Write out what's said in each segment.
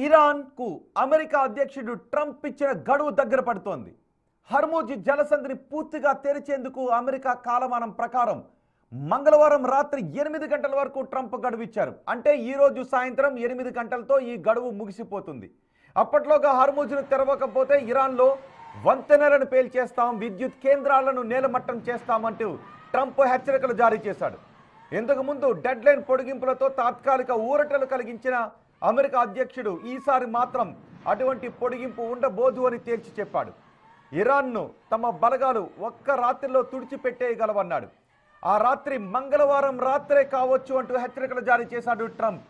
ఇరాన్కు America అధ్యక్షుడు Trump ఇచ్చిన గడువు దగ్గర పడుతోంది. హర్ముజ్ జలసంధిని పూర్తిగా తెరిచేందుకు అమెరికా కాలమానం ప్రకారం మంగళవారం రాత్రి 8 గంటల వరకు ట్రంప్ గడువు ఇచ్చారు. అంటే ఈ రోజు సాయంత్రం 8 గంటలతో ఈ గడువు ముగిసిపోతుంది. అప్పట్లోగా హర్ముజ్ను తెరవకపోతే ఇరాన్లో వంతెనలను పేల్చేస్తాం, విద్యుత్ కేంద్రాలను నేలమట్టం చేస్తామంటూ ట్రంప్ హెచ్చరికలు జారీ చేశాడు. ఇంతకుముందు డెడ్లైన్ పొడిగింపులతో తాత్కాలిక ఊరటలు కలిగించిన అమెరికా అధ్యక్షుడు ఈసారి మాత్రం అటువంటి పొడిగింపు ఉండబోదు అని తేల్చి చెప్పాడు. ఇరాన్ను తమ బలగాలు ఒక్క రాత్రిలో తుడిచిపెట్టేయగలవన్నాడు. ఆ రాత్రి మంగళవారం రాత్రే కావచ్చు అంటూ హెచ్చరికలు జారీ చేశాడు ట్రంప్.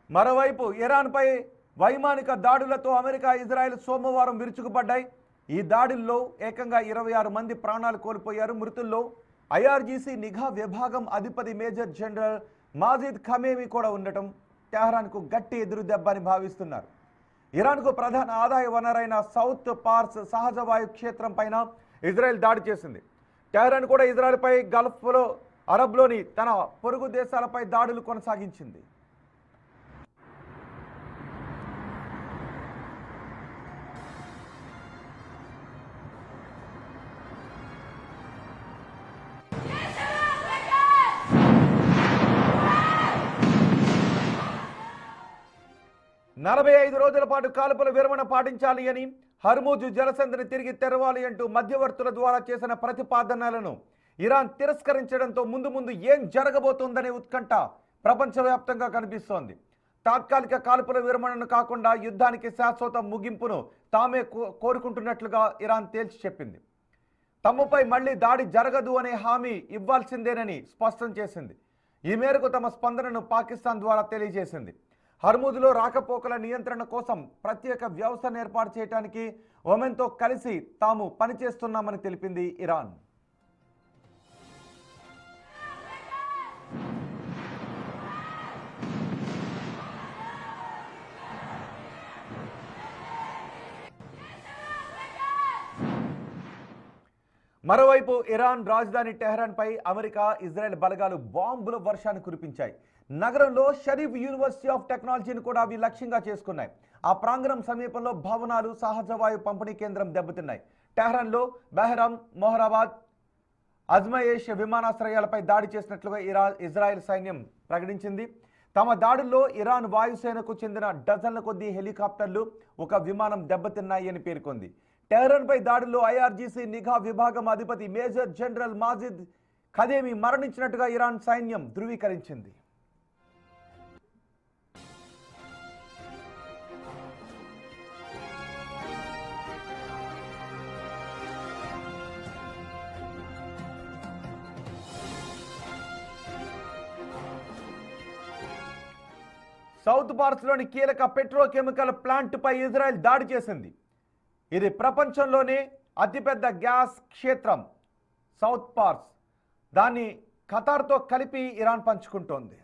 మరోవైపు ఇరాన్పై వైమానిక దాడులతో అమెరికా, ఇజ్రాయెల్ సోమవారం విరుచుకుపడ్డాయి. ఈ దాడుల్లో ఏకంగా 26 మంది ప్రాణాలు కోల్పోయారు. మృతుల్లో ఐఆర్జీసీ నిఘా విభాగం అధిపతి మేజర్ జనరల్ మాజిద్ ఖమేమి కూడా ఉండటం టెహ్రాన్కు గట్టి ఎదురు దెబ్బ అని భావిస్తున్నారు. ఇరాన్కు ప్రధాన ఆదాయ వనరైన సౌత్ పార్స్ సహజ వాయు క్షేత్రం పైన ఇజ్రాయెల్ దాడి చేసింది. టెహ్రాన్ కూడా ఇజ్రాయెల్పై గల్ఫ్లో అరబ్లోని తన పొరుగు దేశాలపై దాడులు కొనసాగించింది. నలభై 5 రోజుల పాటు కాల్పుల విరమణ పాటించాలి అని, హర్ముజ్ జలసంధిని తిరిగి తెరవాలి అంటూ మధ్యవర్తుల ద్వారా చేసిన ప్రతిపాదనలను ఇరాన్ తిరస్కరించడంతో ముందు ఏం జరగబోతోందనే ఉత్కంఠ ప్రపంచవ్యాప్తంగా కనిపిస్తోంది. తాత్కాలిక కాల్పుల విరమణను కాకుండా యుద్ధానికి శాశ్వత ముగింపును తామే కోరుకుంటున్నట్లుగా ఇరాన్ తేల్చి చెప్పింది. తమపై మళ్లీ దాడి జరగదు అనే హామీ ఇవ్వాల్సిందేనని స్పష్టం చేసింది. ఈ మేరకు తమ స్పందనను పాకిస్తాన్ ద్వారా తెలియజేసింది. హర్ముజ్లో రాకపోకల నియంత్రణ కోసం ప్రత్యేక వ్యవస్థను ఏర్పాటు చేయడానికి ఒమెన్తో కలిసి తాము పనిచేస్తున్నామని తెలిపింది ఇరాన్. మరోవైపు ఇరాన్ రాజధాని టెహ్రాన్పై అమెరికా, ఇజ్రాయెల్ బలగాలు బాంబుల వర్షాన్ని కురిపించాయి. నగరంలో షరీఫ్ యూనివర్సిటీ ఆఫ్ టెక్నాలజీని కూడా అవి లక్ష్యంగా చేసుకున్నాయి. ఆ ప్రాంగణం సమీపంలో భవనాలు, సహజ వాయు పంపిణీ కేంద్రం దెబ్బతిన్నాయి. టెహ్రాన్లో బెహ్రామ్, మొహరాబాద్, అజ్మయేష్ విమానాశ్రయాలపై దాడి చేసినట్లుగా ఇజ్రాయెల్ సైన్యం ప్రకటించింది. తమ దాడుల్లో ఇరాన్ వాయుసేనకు చెందిన డజన్ల కొద్దీ హెలికాప్టర్లు, ఒక విమానం దెబ్బతిన్నాయి అని పేర్కొంది. టెహ్రాన్పై దాడుల్లో ఐఆర్జీసీ నిఘా విభాగం అధిపతి మేజర్ జనరల్ మాజిద్ ఖమేమి మరణించినట్టుగా ఇరాన్ సైన్యం ధృవీకరించింది. సౌత్ పార్స్లోని కీలక పెట్రోకెమికల్ ప్లాంట్పై ఇజ్రాయెల్ దాడి చేసింది. ఇది ప్రపంచంలోనే అతిపెద్ద గ్యాస్ క్షేత్రం సౌత్ పార్స్. దాన్ని ఖతార్తో కలిపి ఇరాన్ పంచుకుంటోంది.